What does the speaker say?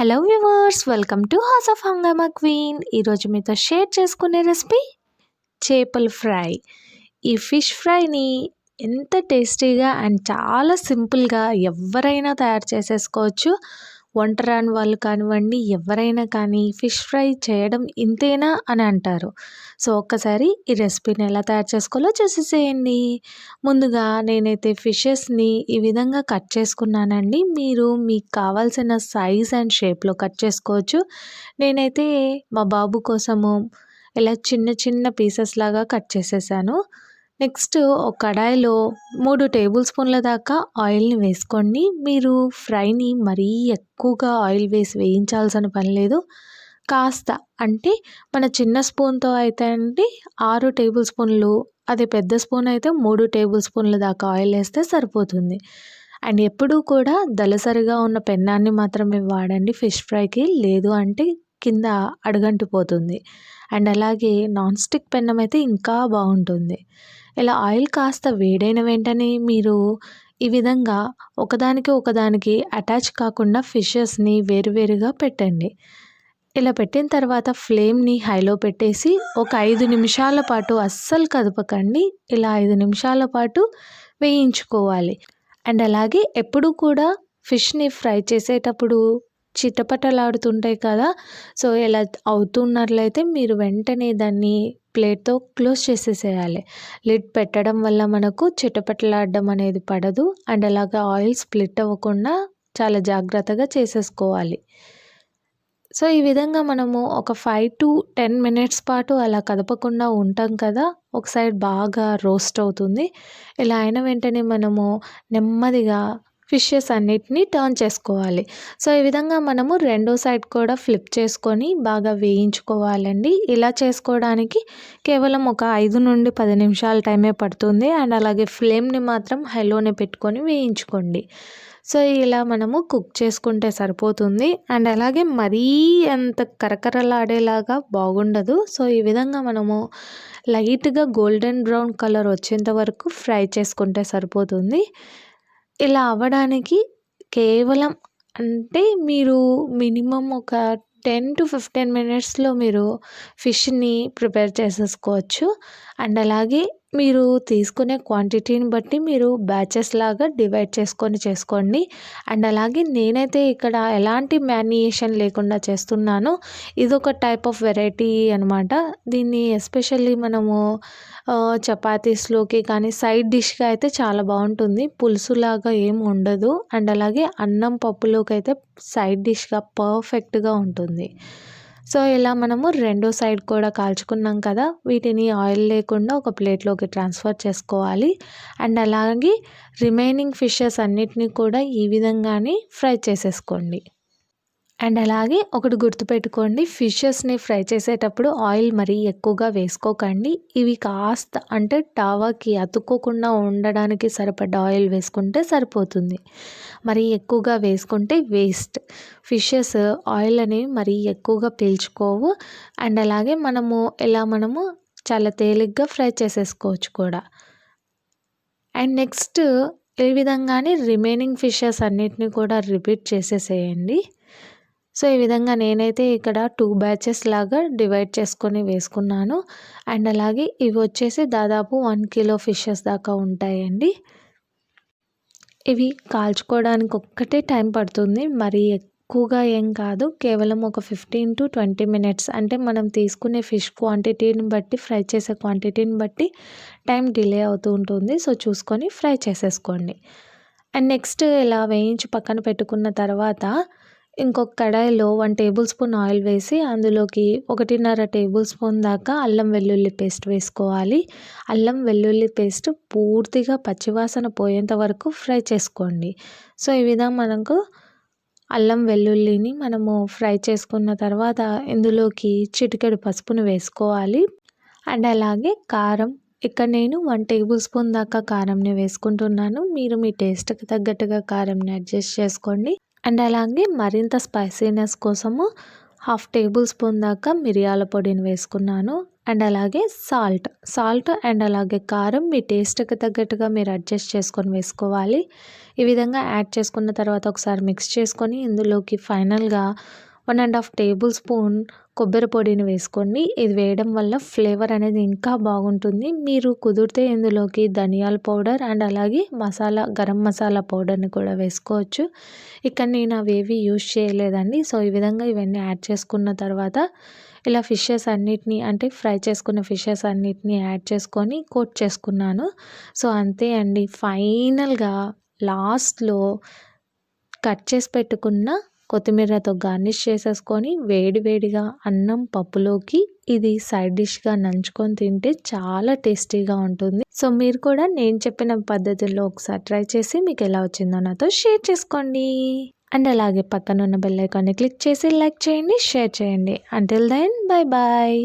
Hello viewers, welcome to house of హంగామా queen. ఈరోజు మీతో షేర్ చేసుకునే రెసిపీ చేపల ఫ్రై. ఈ ఫిష్ ఫ్రైని ఎంత టేస్టీగా అండ్ చాలా సింపుల్గా ఎవరైనా తయారు చేసేసుకోవచ్చు. వంట రాని వాళ్ళు కానివ్వండి, ఎవరైనా కానీ ఫిష్ ఫ్రై చేయడం ఇంతేనా అని అంటారు. సో ఒక్కసారి ఈ రెసిపీని ఎలా తయారు చేసుకోవాలో చూసేసేయండి. ముందుగా నేనైతే ఫిషెస్ని ఈ విధంగా కట్ చేసుకున్నానండి. మీరు మీకు కావాల్సిన సైజ్ అండ్ షేప్లో కట్ చేసుకోవచ్చు. నేనైతే మా బాబు కోసము ఇలా చిన్న చిన్న పీసెస్ లాగా కట్ చేసేసాను. నెక్స్ట్ ఒక కడాయిలో 3 టేబుల్ స్పూన్ల దాకా ఆయిల్ని వేసుకోండి. మీరు ఫ్రైని మరీ ఎక్కువగా ఆయిల్ వేసి వేయించాల్సిన పని లేదు. కాస్త అంటే మన చిన్న స్పూన్తో అయితే అండి 6 టేబుల్ స్పూన్లు, అదే పెద్ద స్పూన్ అయితే 3 టేబుల్ స్పూన్ల దాకా ఆయిల్ వేస్తే సరిపోతుంది. అండ్ ఎప్పుడూ కూడా దళసరిగా ఉన్న పెన్నాన్ని మాత్రమే వాడండి ఫిష్ ఫ్రైకి, లేదు అంటే కింద అడుగంటిపోతుంది. అండ్ అలాగే నాన్ స్టిక్ పెన్నం అయితే ఇంకా బాగుంటుంది. ఇలా ఆయిల్ కాస్త వేడైన వెంటనే మీరు ఈ విధంగా ఒకదానికి అటాచ్ కాకుండా ఫిషెస్ని వేరువేరుగా పెట్టండి. ఇలా పెట్టిన తర్వాత ఫ్లేమ్ని హైలో పెట్టేసి ఒక 5 నిమిషాల పాటు అస్సలు కదపకండి. ఇలా 5 నిమిషాల పాటు వేయించుకోవాలి. అండ్ అలాగే ఎప్పుడూ కూడా ఫిష్ని ఫ్రై చేసేటప్పుడు చిటపటలాడుతుంటాయి కదా. సో ఇలా అవుతున్నట్లయితే మీరు వెంటనే దాన్ని ప్లేట్తో క్లోజ్ చేసేసేయాలి. లిడ్ పెట్టడం వల్ల మనకు చిటపటలాడడం అనేది పడదు. అండ్ అలాగే ఆయిల్ స్ప్లిట్ అవ్వకుండా చాలా జాగ్రత్తగా చేసేసుకోవాలి. సో ఈ విధంగా మనము ఒక 5 to 10 మినిట్స్ పాటు అలా కదపకుండా ఉంటాం కదా. ఒక సైడ్ బాగా రోస్ట్ అవుతుంది. ఇలా అయిన వెంటనే మనము నెమ్మదిగా ఫిషెస్ అన్నిటిని టర్న్ చేసుకోవాలి. సో ఈ విధంగా మనము రెండో సైడ్ కూడా ఫ్లిప్ చేసుకొని బాగా వేయించుకోవాలండి. ఇలా చేసుకోవడానికి కేవలం ఒక 5 నుండి 10 నిమిషాల టైమే పడుతుంది. అండ్ అలాగే ఫ్లేమ్ని మాత్రం హైలోనే పెట్టుకొని వేయించుకోండి. సో ఇలా మనము కుక్ చేసుకుంటే సరిపోతుంది. అండ్ అలాగే మరీ అంత కరకరలాడేలాగా బాగుండదు. సో ఈ విధంగా మనము లైట్గా గోల్డెన్ బ్రౌన్ కలర్ వచ్చేంత వరకు ఫ్రై చేసుకుంటే సరిపోతుంది. ఇలా అవ్వడానికి కేవలం అంటే మీరు మినిమం ఒక 10 to 15 మినిట్స్లో మీరు ఫిష్ని ప్రిపేర్ చేసేసుకోవచ్చు. అండ్ అలాగే మీరు తీసుకునే క్వాంటిటీని బట్టి మీరు బ్యాచెస్ లాగా డివైడ్ చేసుకోండి. అండ్ అలాగే నేనైతే ఇక్కడ ఎలాంటి మ్యారినేషన్ లేకుండా చేస్తున్నాను. ఇదొక టైప్ ఆఫ్ వెరైటీ అనమాట. దీన్ని ఎస్పెషల్లీ మనము చపాతీస్లోకి కానీ సైడ్ డిష్గా అయితే చాలా బాగుంటుంది. పులుసులాగా ఏం ఉండదు. అండ్ అలాగే అన్నం పప్పులోకి అయితే సైడ్ డిష్గా పర్ఫెక్ట్గా ఉంటుంది. సో ఇలా మనము రెండో సైడ్ కూడా కాల్చుకున్నాం కదా, వీటిని ఆయిల్ లేకుండా ఒక ప్లేట్లోకి ట్రాన్స్ఫర్ చేసుకోవాలి. అండ్ అలాగే రిమైనింగ్ ఫిషెస్ అన్నిటినీ కూడా ఈ విధంగానే ఫ్రై చేసేసుకోండి. అండ్ అలాగే ఒకటి గుర్తుపెట్టుకోండి, ఫిషెస్ని ఫ్రై చేసేటప్పుడు ఆయిల్ మరీ ఎక్కువగా వేసుకోకండి. ఇవి కాస్త అంటే టావాకి అతుక్కోకుండా ఉండడానికి సరిపడ్డ ఆయిల్ వేసుకుంటే సరిపోతుంది. మరీ ఎక్కువగా వేసుకుంటే వేస్ట్. ఫిషెస్ ఆయిల్ అనేవి మరీ ఎక్కువగా పీల్చుకోవు. అండ్ అలాగే మనము చాలా తేలిగ్గా ఫ్రై చేసేసుకోవచ్చు కూడా. అండ్ నెక్స్ట్ ఈ విధంగానే రిమైనింగ్ ఫిషెస్ అన్నిటిని కూడా రిపీట్ చేసేసేయండి. సో ఈ విధంగా నేనైతే ఇక్కడ 2 బ్యాచెస్ లాగా డివైడ్ చేసుకొని వేసుకున్నాను. అండ్ అలాగే ఇవి వచ్చేసి దాదాపు 1 కిలో ఫిషెస్ దాకా ఉంటాయండి. ఇవి కాల్చుకోవడానికి ఒక్కటే టైం పడుతుంది, మరి ఎక్కువగా ఏం కాదు. కేవలం ఒక 15 to 20 మినిట్స్, అంటే మనం తీసుకునే ఫిష్ క్వాంటిటీని బట్టి, ఫ్రై చేసే క్వాంటిటీని బట్టి టైం డిలే అవుతూ ఉంటుంది. సో చూసుకొని ఫ్రై చేసేసుకోండి. అండ్ నెక్స్ట్ ఇలా వేయించి పక్కన పెట్టుకున్న తర్వాత ఇంకొక కడాయిలో 1 టేబుల్ స్పూన్ ఆయిల్ వేసి అందులోకి 1.5 టేబుల్ స్పూన్ దాకా అల్లం వెల్లుల్లి పేస్ట్ వేసుకోవాలి. అల్లం వెల్లుల్లి పేస్ట్ పూర్తిగా పచ్చివాసన పోయేంత వరకు ఫ్రై చేసుకోండి. సో ఈ విధంగా మనకు అల్లం వెల్లుల్లిని మనము ఫ్రై చేసుకున్న తర్వాత ఇందులోకి చిటికెడు పసుపును వేసుకోవాలి. అండ్ అలాగే కారం, ఇక్కడ నేను 1 టేబుల్ స్పూన్ దాకా కారంని వేసుకుంటున్నాను. మీరు మీ టేస్ట్కి తగ్గట్టుగా కారంని అడ్జస్ట్ చేసుకోండి. అండ్ అలాగే మరింత స్పైసీనెస్ కోసము హాఫ్ టేబుల్ స్పూన్ దాకా మిరియాల పొడిని వేసుకున్నాను. అండ్ అలాగే సాల్ట్ అండ్ అలాగే కారం మీ టేస్ట్కి తగ్గట్టుగా మీరు అడ్జస్ట్ చేసుకొని వేసుకోవాలి. ఈ విధంగా యాడ్ చేసుకున్న తర్వాత ఒకసారి మిక్స్ చేసుకొని ఇందులోకి ఫైనల్గా 1.5 టేబుల్ స్పూన్ కొబ్బరి పొడిని వేసుకోండి. ఇది వేయడం వల్ల ఫ్లేవర్ అనేది ఇంకా బాగుంటుంది. మీరు కుదిరితే ఇందులోకి ధనియాల పౌడర్ అండ్ అలాగే గరం మసాలా పౌడర్ని కూడా వేసుకోవచ్చు. ఇక్కడ నేను అవేవి యూజ్ చేయలేదండి. సో ఈ విధంగా ఇవన్నీ యాడ్ చేసుకున్న తర్వాత ఇలా ఫిషెస్ అన్నిటినీ అంటే ఫ్రై చేసుకున్న ఫిషెస్ అన్నిటినీ యాడ్ చేసుకొని కోట్ చేసుకున్నాను. సో అంతే అండి. ఫైనల్గా లాస్ట్లో కట్ చేసి పెట్టుకున్న కొత్తిమీరతో గార్నిష్ చేసేసుకొని వేడివేడిగా అన్నం పప్పులోకి ఇది సైడ్ డిష్గా నంచుకొని తింటే చాలా టేస్టీగా ఉంటుంది. సో మీరు కూడా నేను చెప్పిన పద్ధతుల్లో ఒకసారి ట్రై చేసి మీకు ఎలా వచ్చిందో నాతో షేర్ చేసుకోండి. అండ్ అలాగే పక్కన ఉన్న బెల్ ఐకాన్ని క్లిక్ చేసి లైక్ చేయండి, షేర్ చేయండి. Until then bye bye.